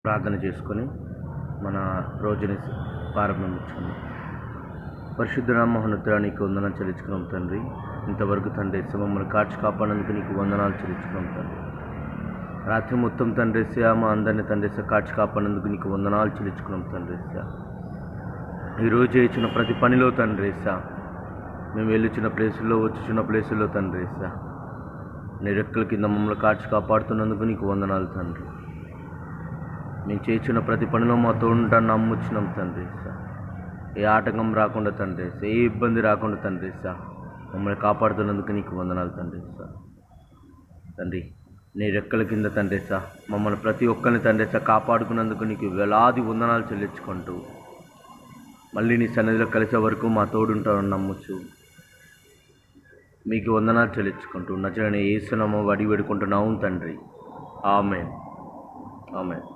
ప్రార్థన చేసుకొని మన రోజుని ప్రారంభించుకుందాం. పరిశుద్ధ మహోన్నతుడా, నీకు వందనాలు చెల్లించుకున్నాం తండ్రి. ఇంతవరకు తండ్రి మమ్మల్ని కాచి కాపాడినందుకు నీకు వందనాలు చెల్లించుకున్నాం తండ్రి. రాత్రి మొత్తం తండ్రి మా అందరినీ తండ్రి కాచి కాపాడినందుకు నీకు వందనాలు చెల్లించుకున్నాం తండ్రి. ఈరోజు చేయించిన ప్రతి పనిలో తండ్రి మేము వెళ్ళుచున్న ప్లేసుల్లో వచ్చుచున్న ప్లేసుల్లో తండ్రి నీ రెక్కల కింద మమ్మల్ని కాచి కాపాడుతున్నందుకు నీకు వందనాలు తండ్రి. మేము చేయించిన ప్రతి పనిలో మా తోడుంటా నమ్ముచున్నాం తండ్రి. ఏ ఆటంకం రాకుండా తండ్రి, ఏ ఇబ్బంది రాకుండా తండ్రి మమ్మల్ని కాపాడుతున్నందుకు నీకు వందనాలు తండ్రి. తండ్రి నీ రెక్కల కింద తండ్రి మమ్మల్ని ప్రతి ఒక్కరిని తండ్రి కాపాడుకున్నందుకు నీకు వేలాది వందనాలు చెల్లించుకుంటూ మళ్ళీ నీ సన్నిధిలో కలిసే వరకు మా తోడుంటామని నమ్ముచు మీకు వందనాలు చెల్లించుకుంటూ నజరేయుడైన యేసు నామములో అడిగి వేడుకుంటున్నాము తండ్రి. ఆమేన్. ఆమేన్.